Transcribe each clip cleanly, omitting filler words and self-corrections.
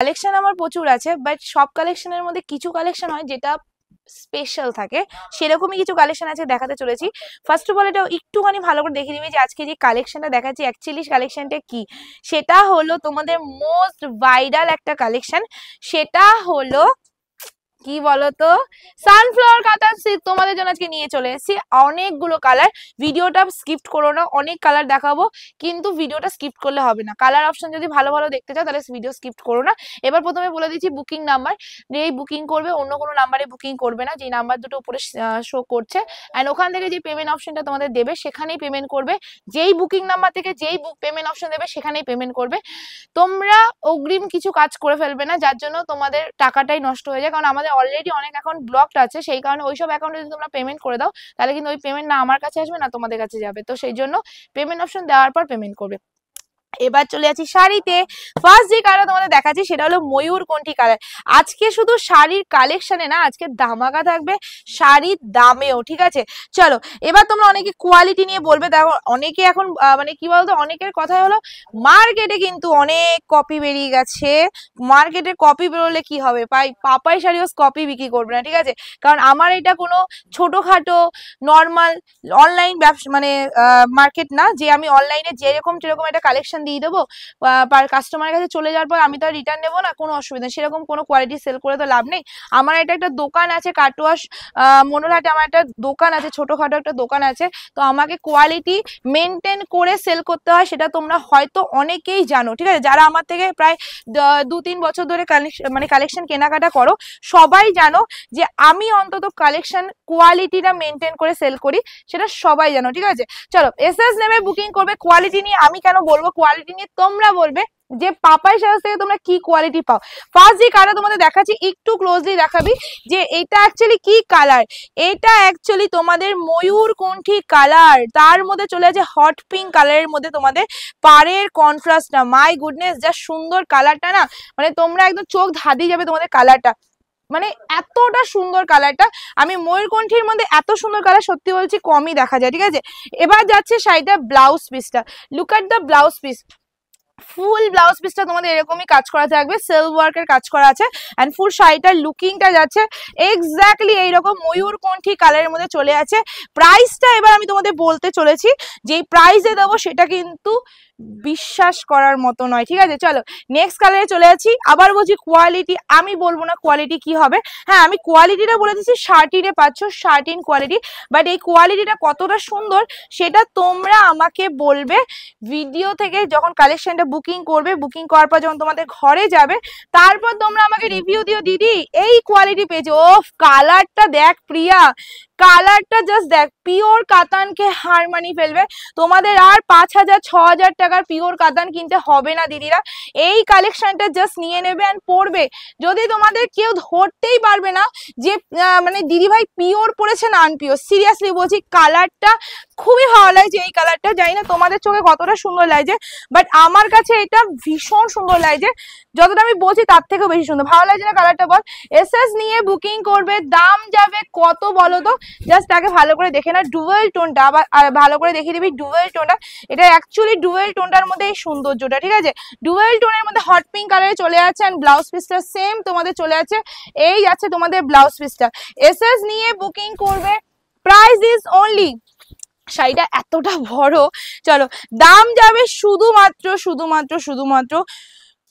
Collection আমার প্রচুর আছে, বাট সব কালেকশনের মধ্যে কিছু কালেকশন হয় যেটা স্পেশাল থাকে, সেরকমই কিছু কালেকশন আছে দেখাতে চলেছি। ফার্স্ট অফ অল এটা একটুখানি ভালো করে দেখে নিবি যে আজকে যে কালেকশনটা দেখাচ্ছি অ্যাকচুয়ালি কালেকশনটা কি। সেটা হলো তোমাদের মোস্ট ভাইরাল একটা কালেকশন, সেটা হলো কি বলতো সানফ্লাওয়ার কাতান সিল্ক। তোমাদের জন্য আজকে নিয়ে চলে এসেছি অনেকগুলো কালার। ভিডিওটা স্কিপ করো না, অনেক কালার দেখাবো, কিন্তু ভিডিওটা স্কিপ করলে হবে না। কালার অপশন যদি ভালো ভালো দেখতে চাও তাহলে ভিডিও স্কিপ করো না। এবার প্রথমে বলে দিচ্ছি বুকিং নাম্বার, যেই বুকিং করবে অন্য কোনো নাম্বারে বুকিং করবে না, যেই নাম্বার দুটো উপরে শো করছে অ্যান্ড ওখান থেকে যে পেমেন্ট অপশনটা তোমাদের দেবে সেখানেই পেমেন্ট করবে। যেই বুকিং নাম্বার থেকে যেই পেমেন্ট অপশন দেবে সেখানেই পেমেন্ট করবে। তোমরা অগ্রিম কিছু কাজ করে ফেলবে না, যার জন্য তোমাদের টাকাটাই নষ্ট হয়ে যায়। কারণ আমাদের অলরেডি অনেক অ্যাকাউন্ট ব্লকড আছে, সেই কারণে ওইসব অ্যাকাউন্টে যদি তোমরা পেমেন্ট করে দাও তাহলে কিন্তু ওই পেমেন্ট না আমার কাছে আসবে না তোমাদের কাছে যাবে। তো সেই জন্য পেমেন্ট অপশন দেওয়ার পর পেমেন্ট করবে। এবার চলে যাচ্ছি শাড়িতে। ফার্স্ট যে কালার তোমাদের দেখাচ্ছি সেটা হলো ময়ূরকণ্ঠী কালার। আজকে শুধু শাড়ির কালেকশনে না, আজকে ধামাকা থাকবে শাড়ির দামেও, ঠিক আছে। চলো এবার তোমরা অনেকে কোয়ালিটি নিয়ে বলবে, দেখো অনেকে এখন মানে কি বলতো, অনেকের কথাই হলো মার্কেটে কিন্তু অনেক কপি বেরিয়ে গেছে। মার্কেটে কপি বেরোলে কি হবে, পাপাই শাড়িও কপি বিক্রি করবে না, ঠিক আছে। কারণ আমার এটা কোনো ছোটখাটো নর্মাল অনলাইন ব্যবসা মানে মার্কেট না, যে আমি অনলাইনে যেরকম সেরকম একটা কালেকশন দিয়ে দেবো, কাস্টমারের কাছে চলে যাওয়ার পর আমি তো রিটার্ন নেবো না, কোনো অসুবিধা নেই। সেরকম কোনো কোয়ালিটি সেল করে তো লাভ নেই। আমার এটা একটা দোকান আছে কাটোয়াস মনোরহাটে, আমার একটা দোকান আছে, ছোটখাটো একটা দোকান আছে। তো আমাকে কোয়ালিটি মেনটেন করে সেল করতে হয়, সেটা তোমরা হয়তো অনেকেই জানো, ঠিক আছে। যারা আমার থেকে প্রায় 2-3 বছর ধরে কালেকশন কেনাকাটা করো সবাই জানো যে আমি অন্তত কালেকশন কোয়ালিটিটা মেনটেন করে সেল করি, সেটা সবাই জানো, ঠিক আছে। চলো এসএস নেবে বুকিং করবে। কোয়ালিটি নিয়ে আমি কেন বলবো, কোয়ালিটি নিয়ে তোমরা বলবে যে পাপাই শাড়ি থেকে তোমরা কি কোয়ালিটি পাও। ফার্স্ট যে কালার তোমাদের দেখাচ্ছি একটু ক্লোজলি দেখাবি যে এটা অ্যাকচুয়ালি কি কালার। এটা অ্যাকচুয়ালি তোমাদের ময়ূরকণ্ঠী কালার, তার মধ্যে চলে আছে হট পিঙ্ক কালারের মধ্যে তোমাদের পাড়ের কন্ট্রাস্টটা। মাই গুডনেস, যা সুন্দর কালারটা না, মানে তোমরা একদম চোখ ধাঁধিয়ে যাবে তোমাদের কালারটা, মানে এতটা সুন্দর কালারটা। আমি ময়ূরকণ্ঠীর মধ্যে এত সুন্দর কালার সত্যি বলছি কমই দেখা যায়, ঠিক আছে। এবার যাচ্ছে শাড়িটা ব্লাউজ পিসটা। Look at the blouse piece. Full blouse পিসটা তোমাদের এরকমই কাজ করা থাকবে, সেলফ ওয়ার্কের কাজ করা আছে এন্ড ফুল শাড়িটার লুকিংটা যাচ্ছে এক্স্যাক্টলি এইরকম ময়ূরকণ্ঠী কালারের মধ্যে চলে আছে। প্রাইসটা এবার আমি তোমাদের বলতে চলেছি, যেই প্রাইসে দেবো সেটা কিন্তু বিশ্বাস করার মতো নয়, ঠিক আছে। চলো নেক্সট কালারে চলে যাচ্ছি। আবার বলছি কোয়ালিটি আমি বলবো না কোয়ালিটি কি হবে, হ্যাঁ আমি কোয়ালিটিটা বলে দিচ্ছি। শার্টিনে পাচ্ছ, শার্টিন কোয়ালিটি, বাট এই কোয়ালিটিটা কতটা সুন্দর সেটা তোমরা আমাকে বলবে ভিডিও থেকে। যখন কালেকশনটা বুকিং করবে, বুকিং করার পর যখন তোমাদের ঘরে যাবে, তারপর তোমরা আমাকে রিভিউ দিও, দিদি এই কোয়ালিটি পেয়েছো, ও কালারটা দেখ প্রিয়া, কালারটা জাস্ট দেখ, পিওর কাতানকে হার মানিয়ে ফেলবে। তোমাদের আর 5,000-6,000 টাকার পিওর কাতান কিনতে হবে না দিদিরা, এই কালেকশনটা জাস্ট নিয়ে নেবে এন্ড পরবে। যদি তোমাদের কেউ ধরতেই পারবে না যে মানে দিদি ভাই পিওর পরেছে না আনপিওর, সিরিয়াসলি বলছি কালারটা খুবই ভালো লাগছে। এই কালারটা জানি না তোমাদের চোখে কতটা সুন্দর লাগছে, বাট আমার কাছে এটা ভীষণ সুন্দর লাগছে, যতটা আমি বলছি তার থেকেও বেশি সুন্দর। ভালো লাগছে না কালারটা বল। এসএস নিয়ে বুকিং করবে, দাম যাবে কত বলো তো, জাস্ট আগে ভালো করে দেখে না ডুয়েল টোনটা, আবার ভালো করে দেখিয়ে দিবি ডুয়েল টোনটা। এটা অ্যাকচুয়ালি ডুয়েল টোনটার মধ্যে এই সৌন্দর্যটা, ঠিক আছে। ডুয়েল টোনের মধ্যে হট পিঙ্ক কালারে চলে আছে এন্ড ব্লাউজ পিসটা সেম তোমাদের চলে আছে, এই যাচ্ছে তোমাদের ব্লাউজ পিসটা। এসএস নিয়ে বুকিং করবে, প্রাইস ইজ অনলি, শাড়িটা এতটা বড়, চলো দাম যাবে শুধুমাত্র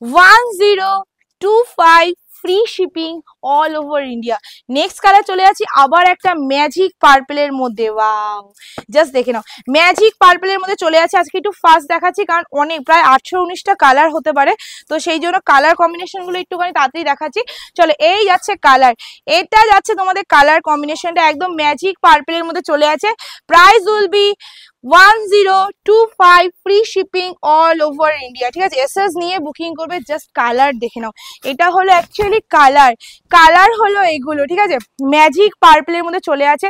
1025, free shipping all over India. Next colour চলে যাচ্ছি আবার একটা ম্যাজিক পার্পেলের মধ্যে, ওয়াও জাস্ট দেখে নাও, ম্যাজিক পার্পেলের মধ্যে চলে যাচ্ছে। আজকে একটু ফাস্ট দেখাচ্ছি কারণ অনেক প্রায় 18-19টা কালার হতে পারে, তো সেই জন্য কালার কম্বিনেশন গুলো একটুখানি তাড়াতাড়ি দেখাচ্ছি। চলো এই যাচ্ছে কালার, এটা যাচ্ছে তোমাদের কালার কম্বিনেশনটা একদম ম্যাজিক পার্পেলের মধ্যে চলে আছে। Price will be 1025, free shipping all over India, ঠিক আছে। এসএস নিয়ে বুকিং করবে, জাস্ট কালার দেখে নাও, এটা হলো অ্যাকচুয়ালি কালার হলো এগুলো, ঠিক আছে। ম্যাজিক পার্পলের মধ্যে চলে আছে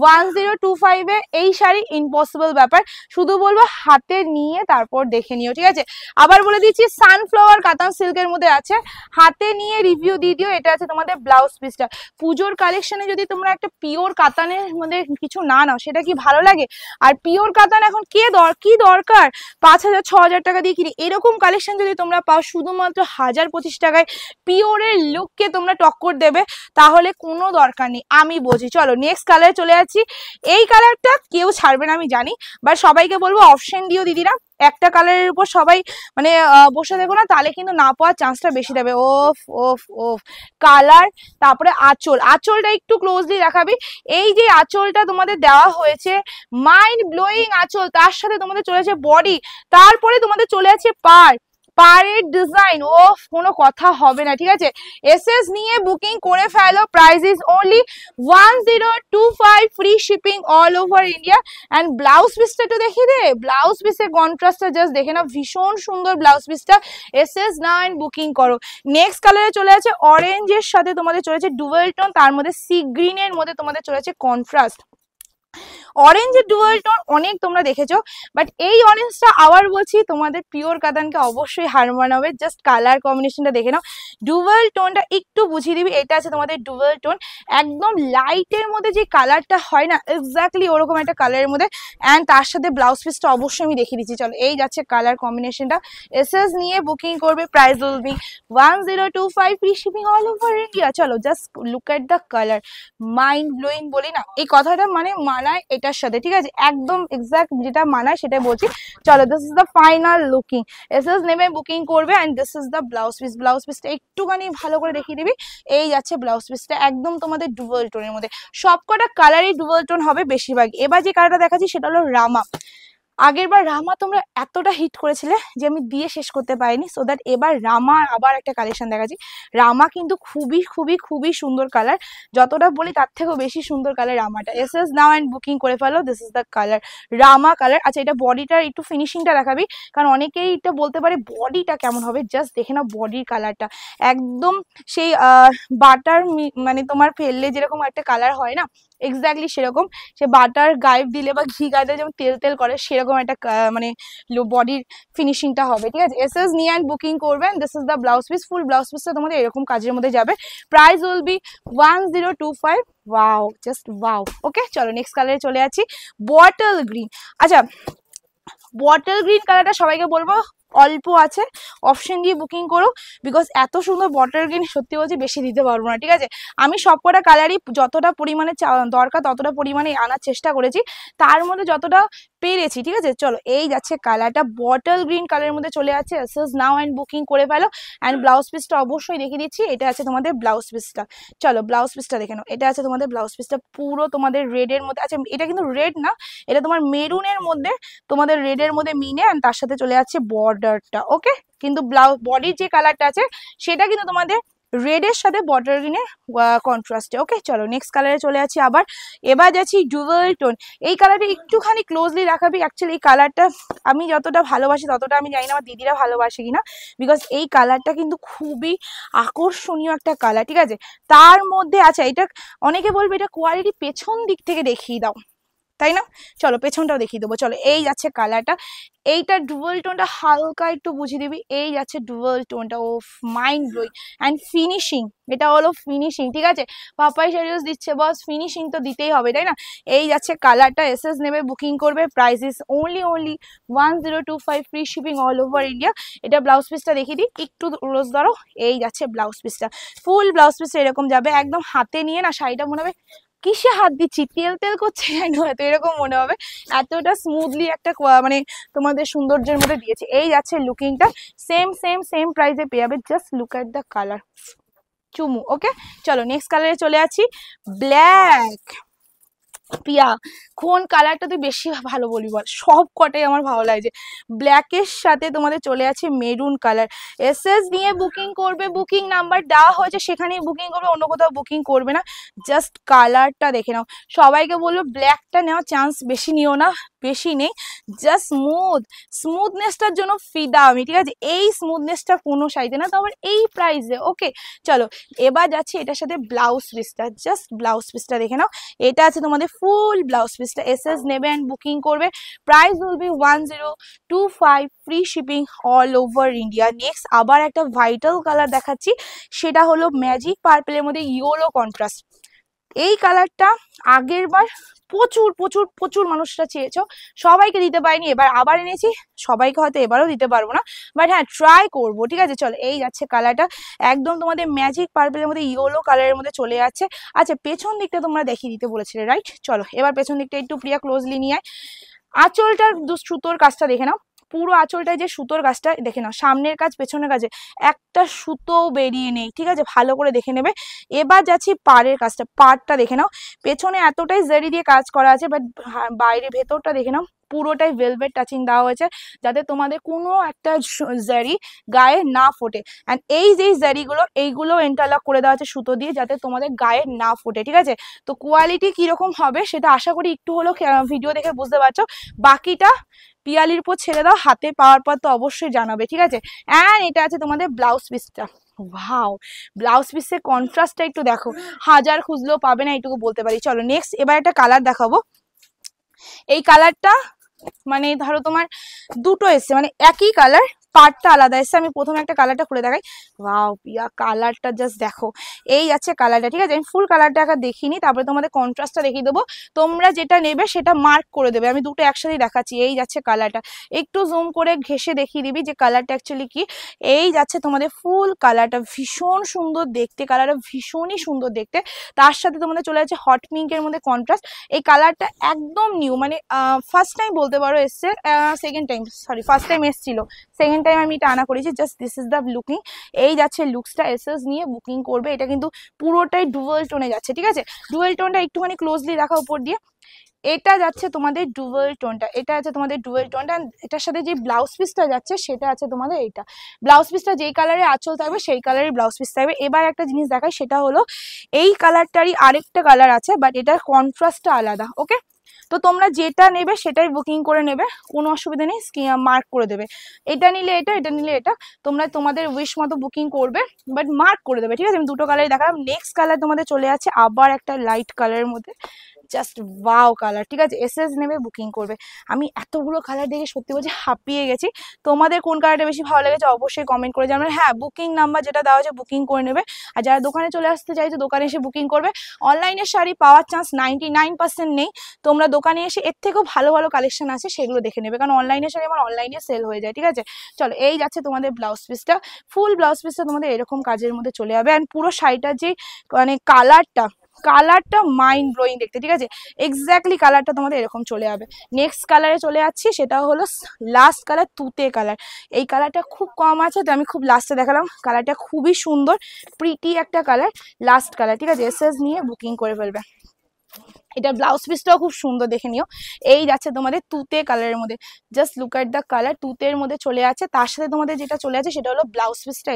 1025 এ এই শাড়ি ইম্পসিবল ব্যাপার, শুধু বলবো হাতে নিয়ে তারপর দেখে নিও, ঠিক আছে। আবার বলে দিচ্ছি সানফ্লাওয়ার কাতান সিল্কের মধ্যে আছে, হাতে নিয়ে রিভিউ দিয়ে দিও। এটা আছে তোমাদের ব্লাউজ পিসটা। পুজোর কালেকশনে যদি তোমরা একটা পিওর কাতানের মধ্যে কিছু না নাও সেটা কি ভালো লাগে, আর পিওর কাতান এখন কি দরকার 5,000 6,000 টাকা দিয়ে কিনে, এরকম কালেকশন যদি তোমরা পাও শুধুমাত্র 1,025 টাকায় পিওরের লুককে তোমরা টক্কর দেবে, তাহলে কোনো দরকার নেই, আমি বলছি। চলো নেক্সট কালারে চলে যাচ্ছি। এই কালারটা কেউ ছাড়বে না আমি জানি, বাট সবাইকে বলবো অপশন দিও দিদিরা, একটা কালারের উপর সবাই মানে বসে দেখো না, তাহলে কিন্তু না পাওয়ার চান্সটা বেশি দেবে। ওফ ওফ ওফ কালার, তারপরে আঁচলটা একটু ক্লোজলি দেখাবি। এই যে আঁচলটা তোমাদের দেওয়া হয়েছে মাইন্ড ব্লোয়িং আঁচল, তার সাথে তোমাদের চলেছে বডি, তারপরে তোমাদের চলে আছে পাড়ের ডিজাইন, ও কোনো কথা হবে না, ঠিক আছে। এসএস নিয়ে বুকিং করে ফেলো, price is only 1025, free shipping all over India. And blouse পিসটা একটু দেখিয়ে দে, ব্লাউজ পিসের কন্ট্রাস্টটা জাস্ট দেখে না, ভীষণ সুন্দর ব্লাউজ পিসটা। এসএস নাও এন্ড বুকিং করো। নেক্সট কালারে চলে আছে অরেঞ্জের সাথে তোমাদের চলেছে ডুয়েল টোন, তার মধ্যে সি গ্রিনের মধ্যে তোমাদের চলেছে কন্ট্রাস্ট। অরেঞ্জের ডুয়াল টোন অনেক তোমরা দেখেছো, বাট এই অরেঞ্জটা আবার বলছি তোমাদের পিওর কাতানকে অবশ্যই হার মানাবে। জাস্ট কালার কম্বিনেশনটা দেখে নাও, ডুয়াল টোনটা একটু বুঝিয়ে দিবি। এটা আছে তোমাদের ডুয়াল টোন, একদম লাইটের মধ্যে যে কালারটা হয় না, এক্স্যাক্টলি ওরকম একটা কালারের মধ্যে। অ্যান্ড তার সাথে ব্লাউজ পিসটা অবশ্যই আমি দেখিয়ে দিচ্ছি। চলো এই যাচ্ছে কালার কম্বিনেশনটা। এসএস নিয়ে বুকিং করবে, price will be 1025, free shipping all over India. চলো just look at the colour, mind blowing বলি না, এই কথাটা মানে মানায় এটার সাথে, ঠিক আছে, একদম এক্সাক্ট যেটা মানায় সেটাই বলছি। চলো this is the final looking. SS নেমে বুকিং করবে। And this is the blouse piece. Blouse পিসটা একটুখানি ভালো করে দেখিয়ে দিবি। এই যাচ্ছে ব্লাউজ পিসটা, একদম তোমাদের ডুয়াল টোনের মধ্যে, সবকটা কালারই ডুয়াল টোন হবে বেশিরভাগ। এবার যে কালারটা দেখাচ্ছি সেটা হলো রামা। আগের বার রামা তোমরা এতটা হিট করেছিলে যে আমি দিয়ে শেষ করতে পারিনি, সো দ্যাট এবার রামা আবার একটা কালেকশন দেখাচ্ছি। রামা কিন্তু খুবই খুবই খুবই সুন্দর কালার, যতটা বলি তার থেকেও বেশি সুন্দর কালার রামাটা। এসএস নাও অ্যান্ড বুকিং করে ফেলো, this is the colour rama colour. আচ্ছা এটা বডিটার একটু ফিনিশিংটা দেখাবি, কারণ অনেকেই এটা বলতে পারে বডিটা কেমন হবে, জাস্ট দেখে নাও বডির কালারটা, একদম সেই বাটার মানে তোমার ফেললে যেরকম একটা কালার হয় না, এক্স্যাক্টলি সেরকম। সে বাটার গায়ে দিলে বা ঘি গায়ে দিলে যেমন তেল তেল করে, সেরকম একটা মানে বডির ফিনিশিংটা হবে, ঠিক আছে। এসএস নিয়ে অ্যান্ড বুকিং করবেন। This is the blouse piece. Full blouse পিসটা তোমাদের এরকম কাজের মধ্যে যাবে, price will be 1025। Wow, just wow. Okay চলো নেক্সট কালারে চলে যাচ্ছি, বটল গ্রিন। আচ্ছা বটল গ্রিন কালারটা সবাইকে বলবো অল্প আছে, অপশন দিয়ে বুকিং করো, বিকজ এত সুন্দর বটল গ্রিন সত্যি বলছি বেশি দিতে পারবো না, ঠিক আছে। আমি সবকটা কালারই যতটা পরিমাণে দরকার ততটা পরিমাণে আনার চেষ্টা করেছি, তার মধ্যে যতটা পেরেছি, ঠিক আছে। চলো এই যাচ্ছে কালারটা, বটল গ্রিন কালারের মধ্যে চলে যাচ্ছে। এসএস নাও অ্যান্ড বুকিং করে ফেলো। অ্যান্ড ব্লাউজ পিসটা অবশ্যই দেখিয়ে দিচ্ছি, এটা আছে তোমাদের ব্লাউজ পিসটা। চলো ব্লাউজ পিসটা দেখে নাও, এটা আছে তোমাদের ব্লাউজ পিসটা পুরো তোমাদের রেডের মধ্যে। আচ্ছা এটা কিন্তু রেড না, এটা তোমার মেরুনের মধ্যে, তোমাদের রেডের মধ্যে মিনে, অ্যান্ড তার সাথে চলে যাচ্ছে বর্ডারটা। ওকে, কিন্তু ব্লাউজ বডির যে কালারটা আছে সেটা কিন্তু তোমাদের রেডের সাথে বর্ডার গ্রিনের কন্ট্রাস্টে। ওকে চলো নেক্সট কালারে চলে যাচ্ছি আবার। এবার যাচ্ছি ডুয়েল টোন। এই কালারটা একটুখানি ক্লোজলি রাখাবি। অ্যাকচুয়ালি এই কালারটা আমি যতটা ভালোবাসি ততটা আমি জানি না আমার দিদিরা ভালোবাসে কিনা, বিকজ এই কালারটা কিন্তু খুবই আকর্ষণীয় একটা কালার, ঠিক আছে। তার মধ্যে আচ্ছা এটা অনেকে বলবে এটা কোয়ালিটি পেছন দিক থেকে দেখিয়ে দাও, তাই না, চলো পেছনটাও দেখিয়ে দেবো। চলো এই যাচ্ছে কালারটা, এইটা ডুয়াল টোনটা হালকা একটু বুঝিয়ে দিবি। এই যাচ্ছে ডুয়াল টোনটা, ও মাইন্ড ব্লোয়িং। অ্যান্ড ফিনিশিং, এটা হলো ফিনিশিং, ঠিক আছে। পাপাই শাড়িজ দিচ্ছে বস, ফিনিশিং তো দিতেই হবে, তাই না। এই যাচ্ছে কালারটা। এসএস নেবে বুকিং করবে, price is only 1025, free shipping all over India. এটা ব্লাউজ পিসটা দেখিয়ে দিই, একটু রোজ ধরো। এই যাচ্ছে ব্লাউজ পিসটা, ফুল ব্লাউজ পিসটা এরকম যাবে, একদম হাতে নিয়ে না শাড়িটা মনে হবে কিসে হাত দিচ্ছি, তেল তেল করছে কেন, এত এরকম মনে হবে, এতটা স্মুথলি একটা মানে তোমাদের সৌন্দর্যের মধ্যে দিয়েছে। এই যাচ্ছে লুকিংটা, সেম সেম সেম প্রাইসে পেয়ে যাবে। Just look at the colour, চুমু। ওকে চলো নেক্সট কালারে চলে যাচ্ছি, ব্ল্যাক। পিয়া কোন কালারটা তুই বেশি ভালো বলি বল, সব কটাই আমার ভালো লাগছে। ব্ল্যাকের সাথে তোমাদের চলে আছে মেরুন কালার। এসএস নিয়ে বুকিং করবে, বুকিং নাম্বার দেওয়া হয়েছে সেখানেই বুকিং করবে, অন্য কোথাও বুকিং করবে না। জাস্ট কালারটা দেখে নাও। সবাইকে বলবো ব্ল্যাকটা নেওয়ার চান্স বেশি নিও না, বেশি নেই, জাস্ট স্মুথনেসটার জন্য ফিদা আমি, ঠিক আছে। এই স্মুথনেসটা কোনো সাইজে না, তো আবার এই প্রাইসে। ওকে চলো এবার যাচ্ছি এটার সাথে ব্লাউজ পিসটা, জাস্ট ব্লাউজ পিসটা দেখে নাও। এটা আছে তোমাদের ফুল ব্লাউজ পিসটা। এসএস নেবে অ্যান্ড বুকিং করবে, price will be 1025, free shipping all over India. Next আবার একটা ভাইটাল কালার দেখাচ্ছি, সেটা হলো ম্যাজিক পার্পেলের মধ্যে ইয়েলো কন্ট্রাস্ট। এই কালারটা আগের বার প্রচুর প্রচুর প্রচুর মানুষরা চেয়েছো, সবাইকে দিতে পারিনি, এবার আবার এনেছি। সবাইকে হয়তো এবারও দিতে পারবো না, বাট হ্যাঁ ট্রাই করবো, ঠিক আছে। চলো এই যাচ্ছে কালারটা, একদম তোমাদের ম্যাজিক পার্পেলের মধ্যে ইয়েলো কালারের মধ্যে চলে যাচ্ছে। আচ্ছা পেছন দিকটা তোমরা দেখিয়ে দিতে বলেছিলে, রাইট? চলো এবার পেছন দিকটা একটু প্রিয়া ক্লোজলি নিয়ে আয়। আঁচলটার সুতোর কাজটা দেখে নাও, পুরো আঁচলটায় যে সুতোর কাজটা দেখে নাও, সামনের কাজ পেছনের কাজে একটা সুতো বেরিয়ে নেই, ঠিক আছে, ভালো করে দেখে নেবে। এবার যাচ্ছি পাড়ের কাজটা, পাড়টা দেখে নাও, পেছনে এতটাই জারি দিয়ে কাজ করা আছে, বাট বাইরে ভেতরটা দেখে নাও পুরোটাই ভেলভেট টাচিং দেওয়া হয়েছে, যাতে তোমাদের কোনো একটা জারি গায়ে না ফোটে। অ্যান্ড এই যে জারিগুলো এইগুলো ইন্টারলক করে দেওয়া আছে সুতো দিয়ে, যাতে তোমাদের গায়ে না ফোটে, ঠিক আছে। তো কোয়ালিটি কিরকম হবে সেটা আশা করি একটু হলেও ভিডিও দেখে বুঝতে পারছো। বাকিটা পিয়ালির উপর ছেড়ে দাও, হাতে পাওয়ার পর তো অবশ্যই জানাবে, ঠিক আছে। অ্যান্ড এটা আছে তোমাদের ব্লাউজ পিসটা, ওয়াও ব্লাউজ পিসের কন্ট্রাস্টটা একটু দেখো, হাজার খুঁজলেও পাবে না, এইটুকু বলতে পারি। চলো নেক্সট এবার একটা কালার দেখাবো। এই কালারটা মানে ধরো তোমার দুটো এসছে, মানে একই কালার, পার্টটা আলাদা এসছে। আমি প্রথমে একটা কালারটা খুলে দেখাই, ওয়াও পিয়া কালারটা জাস্ট দেখো, এই আছে কালারটা, ঠিক আছে। আমি ফুল কালারটা আগে দেখিনি, তারপরে তোমাদের কন্ট্রাস্টটা দেখিয়ে দেবো, তোমরা যেটা নেবে সেটা মার্ক করে দেবে। আমি দুটো একসাথেই দেখাচ্ছি, এই যাচ্ছে কালারটা, একটু জুম করে ঘেসে দেখিয়ে দিবি যে কালারটা অ্যাকচুয়ালি কি। এই যাচ্ছে তোমাদের ফুল কালারটা, ভীষণ সুন্দর দেখতে, কালারটা ভীষণই সুন্দর দেখতে। তার সাথে তোমাদের চলে যাচ্ছে হট পিঙ্কের মধ্যে কন্ট্রাস্ট। এই কালারটা একদম নিউ, মানে ফার্স্ট টাইম বলতে পারো এসছে, second time sorry first time এসছিল, সেকেন্ড টাইম আমি এটা আনা করেছি। Just this is the looking, এই যাচ্ছে লুকসটা। এসএস নিয়ে বুকিং করবে, এটা কিন্তু পুরোটাই ডুয়েল টোনে যাচ্ছে, ঠিক আছে। ডুয়েল টোনটা একটুখানি ক্লোজলি রাখা উপর দিয়ে, এটা যাচ্ছে তোমাদের ডুয়েল টোনটা, এটা আছে তোমাদের ডুয়েল টোনটা। এটার সাথে যে ব্লাউজ পিসটা যাচ্ছে সেটা আছে তোমাদের এইটা, ব্লাউজ পিসটা যেই কালারে আঁচল থাকবে সেই কালারের ব্লাউজ পিস থাকবে। এবার একটা জিনিস দেখাই, সেটা হলো এই কালারটারই আরেকটা কালার আছে, বাট এটার কন্ট্রাস্টটা আলাদা, ওকে। তো তোমরা যেটা নেবে সেটাই বুকিং করে নেবে, কোনো অসুবিধা নেই, মার্ক করে দেবে, এটা নিলে এটা, এটা নিলে এটা, তোমরা তোমাদের উইশ মতো বুকিং করবে, বাট মার্ক করে দেবে, ঠিক আছে। আমি দুটো কালারই দেখালাম। নেক্সট কালার তোমাদের চলে আছে আবার একটা লাইট কালারের মধ্যে, জাস্ট ওয়াও কালার, ঠিক আছে। এসএস নেবে বুকিং করবে। আমি এতগুলো কালার দেখে সত্যি বলছি হাঁপিয়ে গেছি। তোমাদের কোন কালারটা বেশি ভালো লেগেছে অবশ্যই কমেন্ট করে জানাবে। হ্যাঁ বুকিং নাম্বার যেটা দেওয়া আছে বুকিং করে নেবে, আর যারা দোকানে চলে আসতে চাইছে দোকানে এসে বুকিং করবে। অনলাইনে শাড়ি পাওয়ার চান্স 99% নেই, তোমরা দোকানে এসে এর থেকেও ভালো ভালো কালেকশন আছে সেগুলো দেখে নেবে, কারণ অনলাইনে শাড়ি আমার অনলাইনে সেল হয়ে যায়, ঠিক আছে। চলো এই যাচ্ছে তোমাদের ব্লাউজ পিসটা, ফুল ব্লাউজ পিসটা তোমাদের এরকম কাজের মধ্যে চলে যাবে। অ্যান্ড পুরো শাড়িটার যে মানে কালারটা মাইন্ড ব্লোয়িং দেখতে, ঠিক আছে। এক্স্যাক্টলি কালারটা তোমাদের এরকম চলে যাবে। নেক্সট কালারে চলে যাচ্ছি, সেটা হলো লাস্ট কালার, তুতে কালার। এই কালারটা খুব কম আছে, তো আমি খুব লাস্টে দেখালাম। কালারটা খুবই সুন্দর, প্রিটি একটা কালার, লাস্ট কালার, ঠিক আছে। এসএস নিয়ে বুকিং করে ফেলবে। এটা ব্লাউজ পিসটাও খুব সুন্দর, দেখে নিও। এই যাচ্ছে তোমাদের তুতে কালারের মধ্যে, just look at the colour, তুতের মধ্যে চলে আছে। তার সাথে তোমাদের যেটা চলে আছে সেটা হলো ব্লাউজ পিসটা,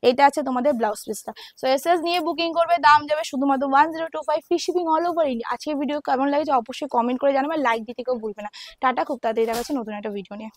এটা আছে তোমাদের ব্লাউজ পিসটা। সো এসএস নিয়ে বুকিং করবে, দাম যাবে শুধুমাত্র 1025, free shipping all over India. আজকের ভিডিও কেমন লাগছে অবশ্যই কমেন্ট করে জানাবে, লাইক দিতে কেউ ভুলবে না। টাটা, খুব তাড়াতাড়ি দেখা যাচ্ছে নতুন একটা ভিডিও নিয়ে।